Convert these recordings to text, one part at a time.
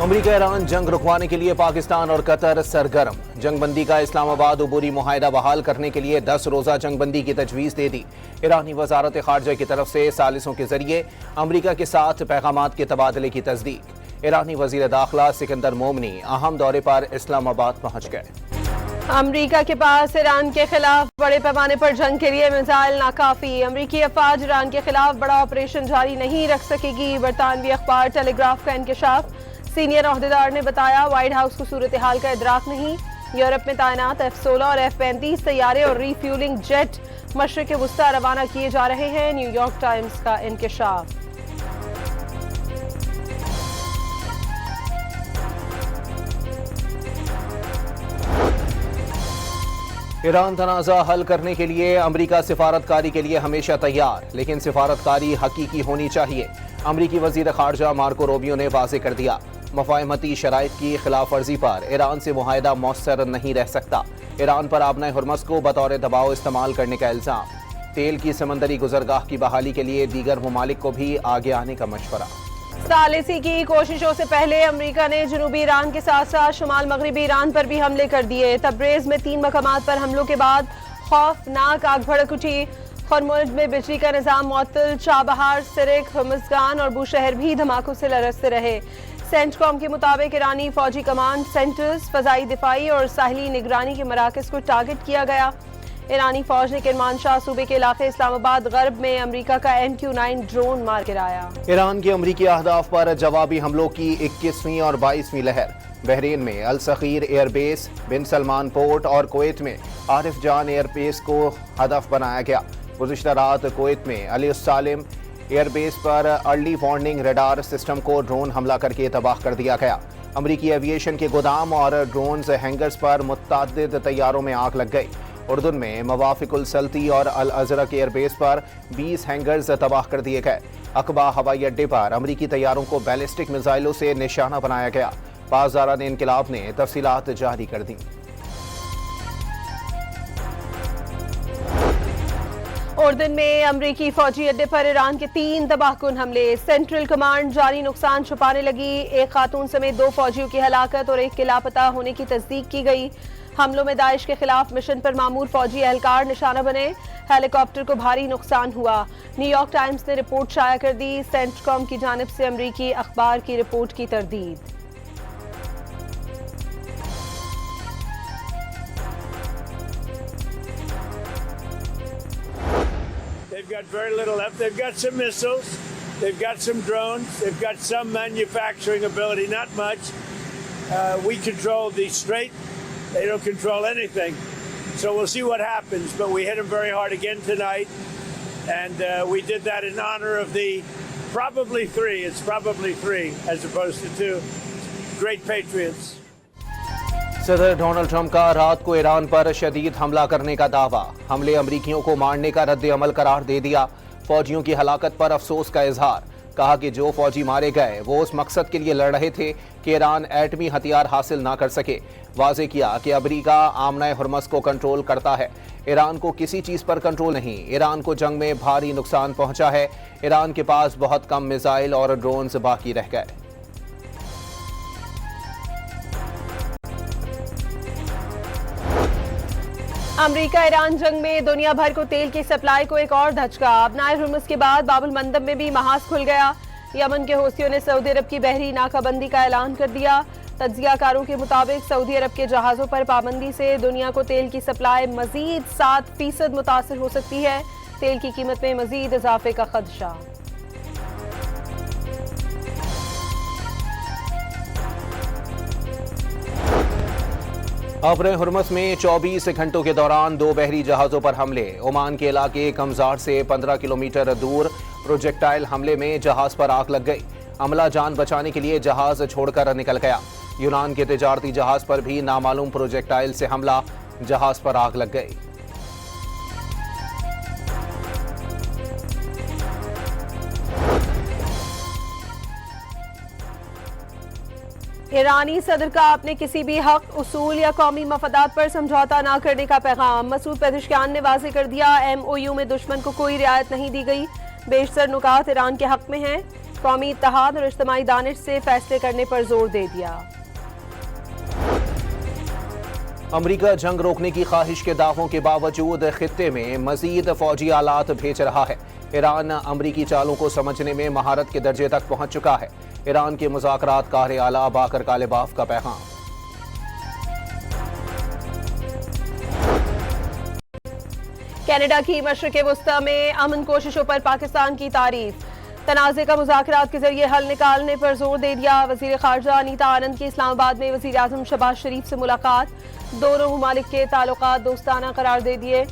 अमरीका Iran जंग रुकवाने के लिए पाकिस्तान और कतर सरगर्म। जंगबंदी का इस्लामाबाद अबूरी मुआहिदा बहाल करने के लिए 10 रोजा जंगबंदी की तजवीज़ दे दी। ईरानी वजारत खारजा की तरफ से सालिसों के जरिए अमरीका के साथ पैगामात के तबादले की तस्दीक। ईरानी वजीर दाखिला सिकंदर मोमनी अहम दौरे पर इस्लामाबाद पहुंच गए। अमरीका के पास ईरान के खिलाफ बड़े पैमाने पर जंग के लिए मिसाइल नाकाफी। अमरीकी अफवाज ईरान के खिलाफ बड़ा ऑपरेशन जारी नहीं रख सकेगी। बरतानवी अखबार टेलीग्राफ का इंकशाफ। सीनियर ओहदेदार ने बताया, व्हाइट हाउस को सूरत हाल का इदराक नहीं। यूरोप में तैनात F-16 और F-35 तैयारे और रीफ्यूलिंग जेट मशरिक वुस्ता रवाना किए जा रहे हैं। न्यूयॉर्क टाइम्स का इंकशाफ। ईरान तनाज़ा हल करने के लिए अमरीका सिफारतकारी के लिए हमेशा तैयार, लेकिन सिफारतकारी हकीकी होनी चाहिए। अमरीकी वजीर खारजा मार्को रूबियो ने वाज़ेह कर दिया, मफाहमती शराइत की खिलाफ वर्जी पर ईरान से मुआहिदा मौसर नहीं रह सकता। ईरान पर आबना हुर्मस को बतौर दबाव इस्तेमाल करने का इल्ज़ाम। तेल की समंदरी गुजरगाह की बहाली के लिए दीगर ममालिक को भी आगे आने का मशवरा। सालिसी की कोशिशों से पहले अमरीका ने जनूबी ईरान के साथ साथ शुमाल मगरबी ईरान पर भी हमले कर दिए। तब्रेज में 3 मकामात पर हमलों के बाद खौफनाक आग भड़क उठी। खरमुज में बिजली का निजाम मुअत्तल। चाबहार, सिरिक, हुमसगान और बूशहर भी धमाकों से लरसते रहे। सेंटकॉम के मुताबिक ईरानी फौजी कमांड सेंटर्स, फजाई दिफाई और साहिली निगरानी के मराकज को टारगेट किया गया। ईरानी फौज ने किरमानशाह सूबे के इलाके इस्लामाबाद गर्ब में अमरीका का MQ-9 ड्रोन मार गिराया। ईरान के अमरीकी अहदाफ पर जवाबी हमलों की 21वीं और 22वीं लहर। बहरीन में अल सखीर एयरबेस, बिन सलमान पोर्ट और कुवैत में आरिफ जान एयरबेस को हदफ बनाया गया। गुज़िश्ता रात कुवैत में अली सालिम एयरबेस पर अर्ली वार्निंग रडार सिस्टम को ड्रोन हमला करके तबाह कर दिया गया। अमरीकी एविएशन के गोदाम और ड्रोन हैंगर्स पर मुतअद्दिद तैयारों में आग लग गई। उर्दुन में मवाफिकुल सल्ती और अल अजरक एयरबेस पर 20 हैंगर्स तबाह कर दिए गए। अकबा हवाई अड्डे पर अमरीकी तैयारों को बैलिस्टिक मिसाइलों से निशाना बनाया गया। पासदारान इनकिलाब ने तफसीलात जारी कर दी। उर्दन में अमरीकी फौजी अड्डे पर ईरान के 3 तबाहकुन हमले। सेंट्रल कमांड जारी नुकसान छुपाने लगी। एक खातून समेत 2 फौजियों की हलाकत और एक के लापता होने की तस्दीक की गई। हमलों में दाइश के खिलाफ मिशन पर मामूर फौजी एहलकार निशाना बने। हेलीकॉप्टर को भारी नुकसान हुआ। न्यूयॉर्क टाइम्स ने रिपोर्ट शाया कर दी। सेंटकॉम की जानिब से अमरीकी अखबार की रिपोर्ट की तरदीद। They've got very little left. They've got some missiles. They've got some drones. They've got some manufacturing ability, not much. We control the strait. They don't control anything. So we'll see what happens. But we hit them very hard again tonight. And we did that in honor of the probably 3. It's probably 3 as opposed to 2. Great patriots. सदर Donald Trump का रात को Iran पर शदीद हमला करने का दावा। हमले अमरीकियों को मारने का रद्द अमल करार दे दिया। फौजियों की हलाकत पर अफसोस का इजहार। कहा कि जो फौजी मारे गए वो उस मकसद के लिए लड़ रहे थे कि ईरान एटमी हथियार हासिल ना कर सके। वाज़ेह किया कि अमरीका आमना हुर्मस को कंट्रोल करता है। ईरान को किसी चीज़ पर कंट्रोल नहीं। ईरान को जंग में भारी नुकसान पहुंचा है। ईरान के पास बहुत कम मिसाइल और ड्रोन्स बाकी रह गए। अमरीका ईरान जंग में दुनिया भर को तेल की सप्लाई को एक और धचका। आबनाए हुर्मुज के बाद बाबुल मंदब में भी महाज खुल गया। यमन के हौसियों ने सऊदी अरब की बहरी नाकाबंदी का ऐलान कर दिया। तज्जियाकारों के मुताबिक सऊदी अरब के जहाज़ों पर पाबंदी से दुनिया को तेल की सप्लाई मजीद 7% मुतासर हो सकती है। तेल की कीमत में मजीद इजाफे का खदशा। आबरे हुर्मस में 24 घंटों के दौरान 2 बहरी जहाज़ों पर हमले। ओमान के इलाके कमजार से 15 किलोमीटर दूर प्रोजेक्टाइल हमले में जहाज़ पर आग लग गई। अमला जान बचाने के लिए जहाज़ छोड़कर निकल गया। यूनान के तिजारती जहाज़ पर भी नामालूम प्रोजेक्टाइल से हमला। जहाज़ पर आग लग गई। ईरानी सदर का अपने किसी भी हक, उसूल या कौमी मफादात पर समझौता न करने का पैगाम। मसूद पेज़ेश्कियान ने वाज़ेह कर दिया, MOU में दुश्मन को कोई रियायत नहीं दी गई। बेशतर नुकात ईरान के हक में हैं। कौमी इत्तेहाद और इज्तिमाई दानिश से फैसले करने पर जोर दे दिया। अमरीका जंग रोकने की ख्वाहिश के दावों के बावजूद खित्ते में मजीद फौजी आलात भेज रहा है। ईरान अमरीकी चालों को समझने में महारत के दर्जे तक पहुंच चुका है। ईरान के मुज़ाकरात कारे आला बाकर कालेबाफ का पैगाम। कनाडा की मशरिक़ वुस्ता में अमन कोशिशों पर पाकिस्तान की तारीफ। तनाज़े का मुज़ाकरात के जरिए हल निकालने पर जोर दे दिया। वज़ीर ख़ारजा अनीता आनंद की इस्लामाबाद में वज़ीर आज़म शहबाज शरीफ से मुलाकात। दोनों ममालिक के ताल्लुकात दोस्ताना करार दे दिए।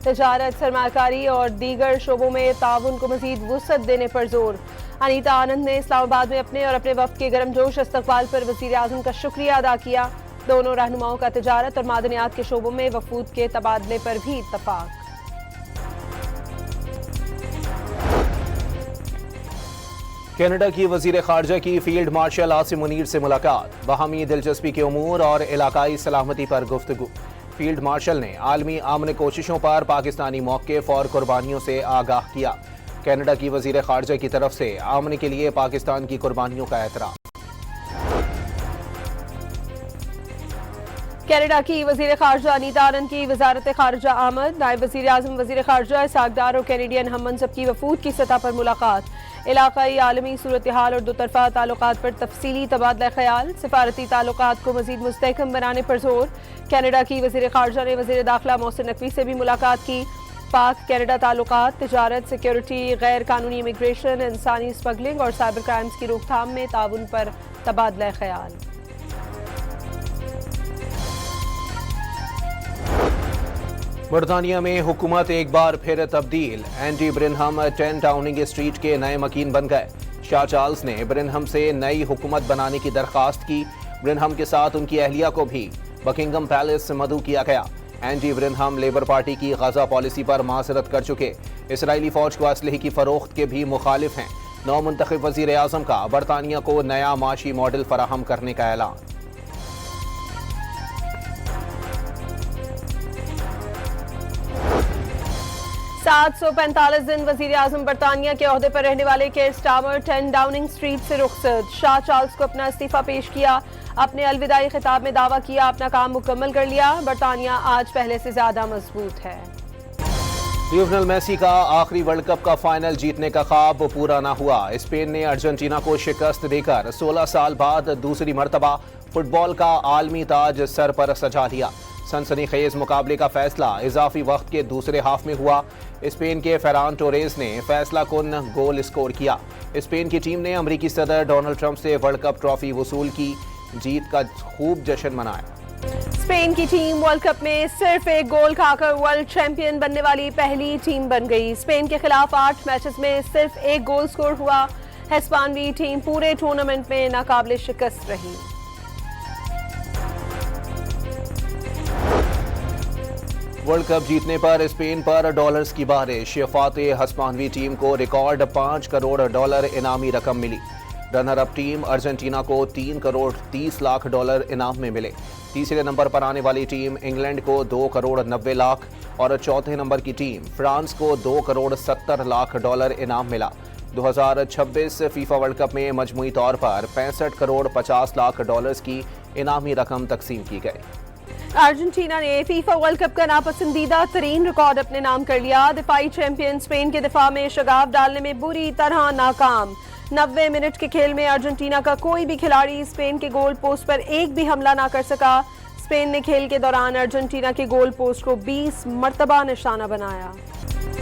तजारत, सरमाकारी और दीगर शोबों में ताउन को मज़ीद वुसअत देने पर जोर। अनीता आनंद ने इस्लामाबाद में अपने और अपने वफ़द के गर्मजोश इस्तक़बाल पर वज़ीर आज़म का शुक्रिया अदा किया। दोनों रहनुमाओं का तजारत और मादनियात के शोबों में वफूद के तबादले पर भी इत्तफ़ाक़। कनाडा की वज़ीर ख़ारजा की फील्ड मार्शल आसिम मुनीर से मुलाकात। बाहमी दिलचस्पी के उमूर और इलाकाई सलामती पर गुफ्तगू। फील्ड मार्शल ने आलमी अमन कोशिशों पर पाकिस्तानी मौक़िफ़ और कुर्बानियों से आगाह किया। कनाडा की वज़ीर ख़ारजा की तरफ से अमन के लिए पाकिस्तान की कुर्बानियों का एतराफ़। कनाडा की वज़ीर ख़ारजा अनीता आनंद की वज़ारत ख़ारजा आमद। नायब वज़ीर आज़म वज़ीर ख़ारजा इसहाक़ और कैनेडियन हम मनसब की वफूद की सतह पर मुलाकात। इलाक़ाई आलमी सूरत हाल और दोतरफ़ा ताल्लुकात पर तफसीली तबादला ख्याल। सिफारती ताल्लुकात को मज़ीद मुस्तहकम बनाने पर जोर। कनाडा की वज़ीर ख़ारजा ने वज़ीर दाखिला मोहसिन नकवी से भी मुलाकात की। पाक कनाडा ताल्लुकात, तिजारत, सिक्योरिटी, गैर कानूनी इमिग्रेशन, इंसानी स्मगलिंग और साइबर क्राइम्स की रोकथाम में ताउन पर तबादला ख्याल। बरतानिया में हुकूमत एक बार फिर तब्दील। एंडी ब्रिनहम 10 डाउनिंग स्ट्रीट के नए मकीन बन गए। शाह चार्ल्स ने ब्रिनहम से नई हुकूमत बनाने की दरख्वास्त की। ब्रिनहम के साथ उनकी अहलिया को भी बकिंगम पैलेस मदऊ किया गया। एंडी ब्रिनहम लेबर पार्टी की गजा पॉलिसी पर माजरत कर चुके। इसराइली फौज को असलहे की फरोख्त के भी मुखालिफ हैं। नौ मुंतखब वज़ीर आज़म का बरतानिया को नया माशी मॉडल फराहम करने का ऐलान। 745 दिन वज़ीर आज़म बरतानिया के ओहदे पर रहने वाले केयर स्टार्मर 10 डाउनिंग स्ट्रीट से रुखसत। शाह चार्ल्स को अपना इस्तीफा पेश किया। अपने अलविदाई खिताब में दावा किया अपना काम मुकम्मल कर लिया। बरतानिया आज पहले से ज्यादा मजबूत है। लियोनेल मेसी का आखिरी वर्ल्ड कप का फाइनल जीतने का ख्वाब पूरा ना हुआ। स्पेन ने अर्जेंटीना को शिकस्त देकर 16 साल बाद दूसरी मरतबा फुटबॉल का आलमी ताज सर पर सजा लिया। सनसनीखेज मुकाबले का फैसला इजाफी वक्त के दूसरे हाफ में हुआ। स्पेन के फेरान टोरेस ने फैसला कुन गोल स्कोर किया। स्पेन की टीम ने अमरीकी सदर डोनाल्ड ट्रंप से वर्ल्ड कप ट्रॉफी वसूल की। जीत का खूब जश्न मनाया। स्पेन की टीम वर्ल्ड कप में सिर्फ एक गोल खाकर वर्ल्ड चैंपियन बनने वाली पहली टीम बन गई। स्पेन के खिलाफ 8 मैचेस में सिर्फ एक गोल स्कोर हुआ। हिस्पानवी टीम पूरे टूर्नामेंट में नाकाबिले शिकस्त रही। वर्ल्ड कप जीतने पर स्पेन पर डॉलर्स की बारिश। फातेह हिस्पानवी टीम को रिकॉर्ड $5 करोड़ इनामी रकम मिली। रनर अप टीम अर्जेंटीना को $3 करोड़ 30 लाख इनाम में मिले। तीसरे नंबर पर आने वाली टीम इंग्लैंड को $2 करोड़ 90 लाख और चौथे नंबर की टीम फ्रांस को $2 करोड़ 70 लाख इनाम मिला। 2026 फीफा वर्ल्ड कप में मजमूई तौर पर $65 करोड़ 50 लाख की इनामी रकम तकसीम की गई। अर्जेंटीना ने फीफा वर्ल्ड कप का नापसंदीदा तरीन रिकॉर्ड अपने नाम कर लिया। दिफाई चैंपियन स्पेन के दिफा में शगाफ डालने में बुरी तरह नाकाम। 90 मिनट के खेल में अर्जेंटीना का कोई भी खिलाड़ी स्पेन के गोल पोस्ट पर एक भी हमला ना कर सका। स्पेन ने खेल के दौरान अर्जेंटीना के गोल पोस्ट को 20 मरतबा निशाना बनाया।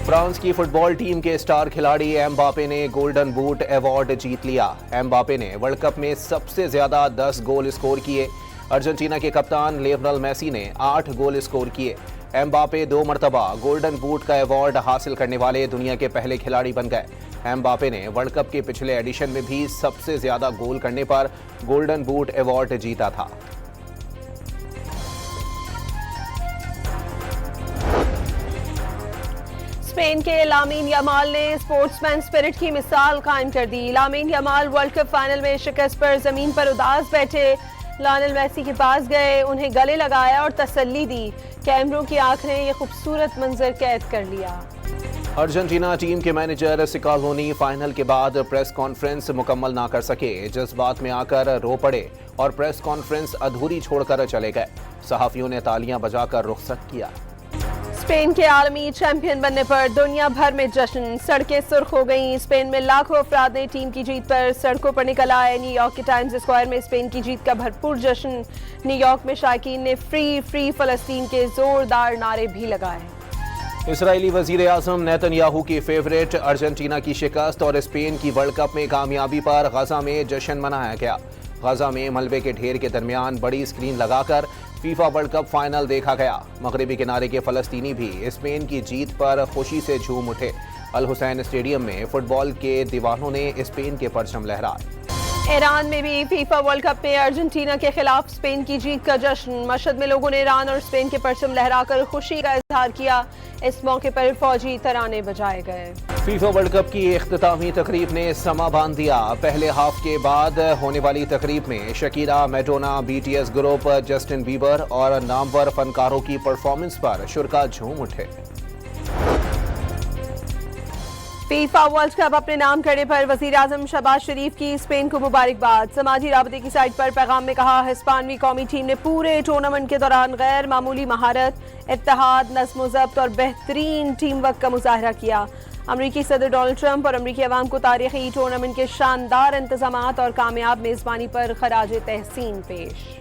फ्रांस की फुटबॉल टीम के स्टार खिलाड़ी एम्बापे ने गोल्डन बूट अवार्ड जीत लिया। एम्बापे ने वर्ल्ड कप में सबसे ज्यादा 10 गोल स्कोर किए। अर्जेंटीना के कप्तान लियोनेल मेसी ने 8 गोल स्कोर किए। एम्बापे 2 मरतबा गोल्डन बूट का अवार्ड हासिल करने वाले दुनिया के पहले खिलाड़ी बन गए। एम्बापे ने वर्ल्ड कप के पिछले एडिशन में भी सबसे ज्यादा गोल करने पर गोल्डन बूट अवार्ड जीता था। स्पेन के लामीन यमाल ने स्पोर्ट्समैन स्पिरिट की मिसाल कायम कर दी। लामीन यमाल वर्ल्ड कप फाइनल में शिकस्त पर जमीन पर उदास बैठे लियोनेल मेसी के पास गए, उन्हें गले लगाया और तसल्ली दी। कैमरों की आंख ने यह खूबसूरत मंजर कैद कर लिया। अर्जेंटीना टीम के मैनेजर स्कैलोनी फाइनल के बाद प्रेस कॉन्फ्रेंस मुकम्मल ना कर सके। जज्बात में आकर रो पड़े और प्रेस कॉन्फ्रेंस अधूरी छोड़कर चले गए। सहाफियों ने तालियां बजाकर रुखसत किया। स्पेन के आलमी चैंपियन बनने पर दुनिया भर में जश्न, सड़कें सुर्ख हो गईं। स्पेन में लाखों अफराद ने टीम की जीत पर सड़कों पर निकल आए। न्यूयॉर्क के टाइम्स स्क्वायर में स्पेन की जीत का भरपूर जश्न। न्यूयॉर्क में शायकीन ने फ्री फ्री फलस्तीन के जोरदार नारे भी लगाए। इसराइली वजीर आजम नेतन्याहू की फेवरेट अर्जेंटीना की शिकस्त और स्पेन की वर्ल्ड कप में कामयाबी पर गजा में जश्न मनाया गया। गजा में मलबे के ढेर के दरमियान बड़ी स्क्रीन लगाकर फीफा वर्ल्ड कप फाइनल देखा गया। मगरबी किनारे के फलस्तीनी भी स्पेन की जीत पर खुशी से झूम उठे। अल हुसैन स्टेडियम में फुटबॉल के दीवानों ने स्पेन के परचम लहराए। ईरान में भी फीफा वर्ल्ड कप में अर्जेंटीना के खिलाफ स्पेन की जीत का जश्न। मशहद में लोगों ने ईरान और स्पेन के परचम लहराकर खुशी का इजहार किया। इस मौके पर फौजी तराने बजाए गए। फीफा वर्ल्ड कप की इख्तितामी तकरीब ने समा बांध दिया। पहले हाफ के बाद होने वाली तकरीब में Shakira, Madonna, BTS group, Justin Bieber और नामवर फनकारों की परफॉर्मेंस पर शुरका झूम उठे। फीफा वर्ल्ड कप अपने नाम करने पर वजीर आजम शहबाज शरीफ की स्पेन को मुबारकबाद। समाजी राबते की साइट पर पैगाम में कहा, हिस्पानवी कौमी टीम ने पूरे टूर्नामेंट के दौरान गैर मामूली महारत, इत्तेहाद, नज़्म-ओ-ज़ब्त और बेहतरीन टीम वर्क का मुजाहरा किया। अमरीकी सदर डोनाल्ड ट्रंप और अमरीकी अवाम को तारीखी टूर्नामेंट के शानदार इंतजामात और कामयाब मेजबानी पर खराज तहसीन पेश।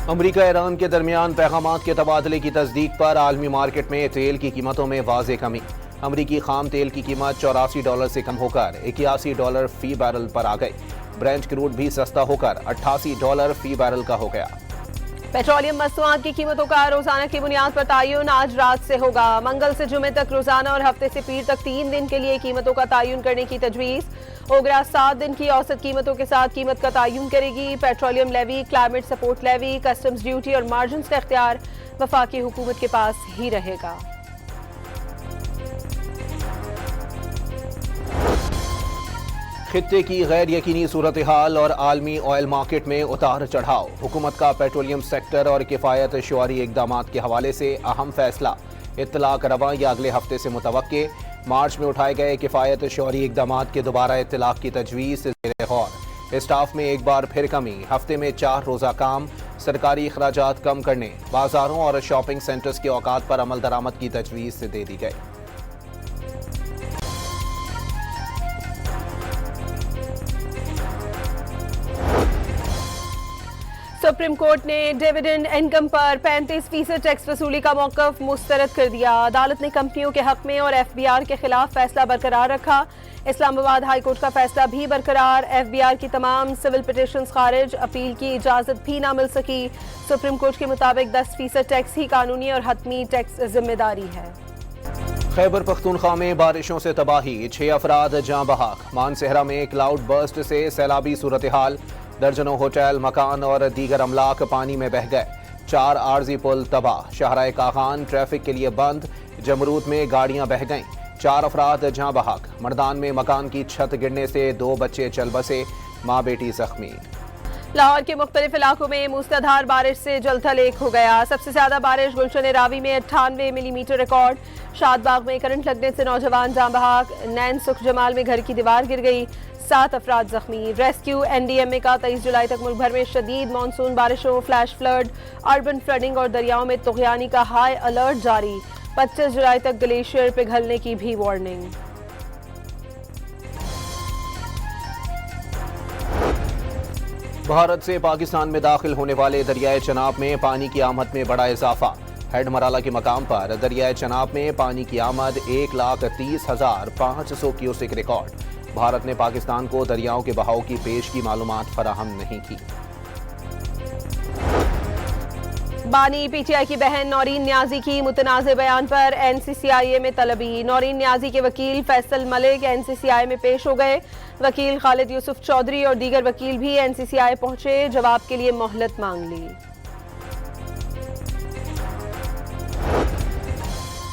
अमरीका ईरान के दरमियान पैगामात के तबादले की तस्दीक पर आलमी मार्केट में तेल की कीमतों में वाज़े कमी। अमरीकी खाम तेल की कीमत $84 से कम होकर $81 फी बैरल पर आ गई। ब्रेंट क्रूड भी सस्ता होकर $88 फी बैरल का हो गया। पेट्रोलियम मसनूआत की कीमतों का रोजाना की बुनियाद पर तयन आज रात से होगा। मंगल से जुमे तक रोजाना और हफ्ते से पीर तक 3 दिन के लिए कीमतों का तयन करने की तजवीज़। ओगरा 7 दिन की औसत कीमतों के साथ कीमत का तयन करेगी। Petroleum levy, climate support levy, customs duty और मार्जिन का इख्तियार वफाकी हुकूमत के पास ही रहेगा। खित्ते की गैर यकीनी सूरत हाल और आलमी ऑयल मार्केट में उतार चढ़ाव। हुकूमत का पेट्रोलियम सेक्टर और किफ़ायत शुआरी इकदाम के हवाले से अहम फैसला। इत्तलाक रवां या अगले हफ्ते से मुतवक्के। मार्च में उठाए गए किफ़ायत शुआरी इकदाम के दोबारा इत्तलाक की तजवीज़ ज़ेर गौर। स्टाफ में एक बार फिर कमी। हफ्ते में 4 रोज़ा काम। सरकारी अखराजात कम करने। बाजारों और शॉपिंग सेंटर्स के औकात पर अमल दरामद की तजवीज़ दे दी गई। सुप्रीम कोर्ट ने डिविडेंड इनकम पर 35% टैक्स वसूली का मौक़िफ़ मुस्तरद कर दिया। अदालत ने कंपनियों के हक में और FBR के खिलाफ फैसला बरकरार रखा। इस्लामाबाद हाई कोर्ट का फैसला भी बरकरार। FBR की तमाम सिविल पिटिशंस खारिज। अपील की इजाज़त भी ना मिल सकी। सुप्रीम कोर्ट के मुताबिक 10% टैक्स ही कानूनी और हतमी टैक्स जिम्मेदारी है। खैबर पख्तूनख्वा में बारिशों से तबाही। 6 अफराद जाँ बहक। मानसहरा में क्लाउड बर्स्ट से सैलाबी सूरत हाल। दर्जनों होटल, मकान और दीगर अमलाक पानी में बह गए। 4 आर्जी पुल तबाह। शाहराह कागान ट्रैफिक के लिए बंद। जमरूद में गाड़ियां बह गईं। 4 अफराद जाँ बहक। मर्दान में मकान की छत गिरने से 2 बच्चे चल बसे। माँ बेटी जख्मी। लाहौर के मुख्तलिफ इलाकों में मूसलाधार बारिश से जलथल एक हो गया। सबसे ज्यादा बारिश गुलशन रावी में 98 मिलीमीटर रिकॉर्ड। शादबाग में करंट लगने से नौजवान जाँ बहक। नैन सुख जमाल में घर की दीवार गिर गई। 7 अफराद जख्मी। रेस्क्यू NDMA का 23 जुलाई तक मुल्क भर में शदीद मानसून बारिशों, फ्लैश फ्लड, अर्बन फ्लडिंग और दरियाओं में तुग़यानी का हाई अलर्ट जारी। 25 जुलाई तक ग्लेशियर पिघलने की भी वार्निंग। भारत से पाकिस्तान में दाखिल होने वाले दरियाए चनाब में पानी की आमद में बड़ा इजाफा। हेड मराला के मकाम पर दरियाए चनाब में पानी की आमद 1,30,500 क्यूसेक रिकॉर्ड। भारत ने पाकिस्तान को दरियाओं के बहाव की पेश की मालूमात फराहम नहीं की। बानी PTI की बहन नौरीन न्याजी की मुतनाज़ बयान पर NCCIA में तलबी। नौरीन न्याजी के वकील फैसल मलिक NCCI में पेश हो गए। वकील खालिद यूसुफ चौधरी और दीगर वकील भी NCCI पहुंचे। जवाब के लिए मोहलत मांग ली।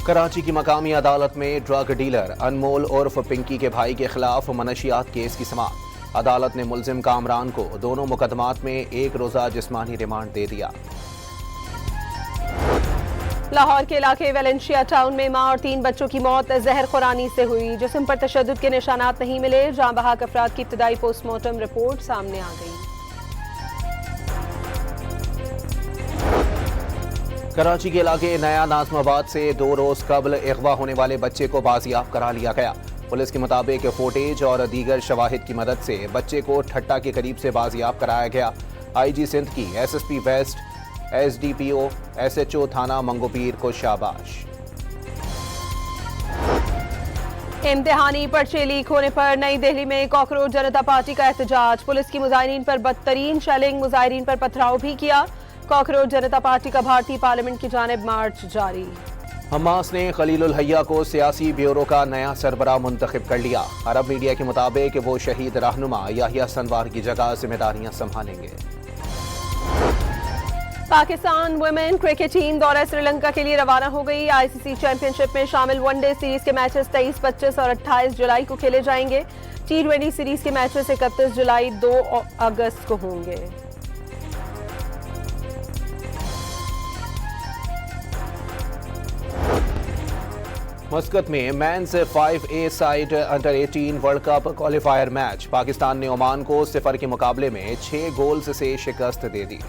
कराची की मकामी अदालत में ड्रग डीलर अनमोल उर्फ पिंकी के भाई के खिलाफ मनशियात केस की समाअत। अदालत ने मुलजिम कामरान को दोनों मुकदमात में 1 रोज़ा जिस्मानी रिमांड दे दिया। लाहौर के इलाके वेलेंशिया टाउन में मां और 3 बच्चों की मौत जहर खुरानी से हुई। जिस्म पर तशद्दुद के निशानात नहीं मिले। जाँ बहक अफराद की इब्तदाई पोस्टमार्टम रिपोर्ट सामने आ गई। कराची के इलाके नया नाज़माबाद से 2 रोज कबल अगवा होने वाले बच्चे को बाजियाब करा लिया गया। पुलिस के मुताबिक फुटेज और दीगर शवाहिद की मदद से बच्चे को ठट्टा के करीब से बाजियाब कराया गया। IG सिंध की SSP वेस्ट, SDPO, SHO थाना मंगोपीर को शाबाश। इम्तिहानी पर्चे लीक होने पर नई दिल्ली में कॉकरोच जनता पार्टी का एहतजाज। पुलिस की मुजाहिरीन पर बदतरीन शेलिंग, मुजाहिरीन पर पथराव भी किया। कॉकरोच जनता पार्टी का भारतीय पार्लियामेंट की जानिब मार्च जारी। हमास ने खलीलुल हय्या को सियासी ब्यूरो का नया सरबराह मुंतखब कर लिया। अरब मीडिया के मुताबिक वो शहीद रहनुमा याहिया सनवार की जगह जिम्मेदारियां संभालेंगे। पाकिस्तान वुमेन क्रिकेट टीम दौरे श्रीलंका के लिए रवाना हो गई। ICC चैंपियनशिप में शामिल वनडे सीरीज के मैचेस 23, 25 और 28 जुलाई को खेले जाएंगे। T20 सीरीज के मैचेस 31 जुलाई, 2 अगस्त को होंगे। मस्कत में men's 5A side under 18 world cup qualifier match. Pakistan ने ओमान को 0 के मुकाबले में 6 गोल्स से शिकस्त दे दी।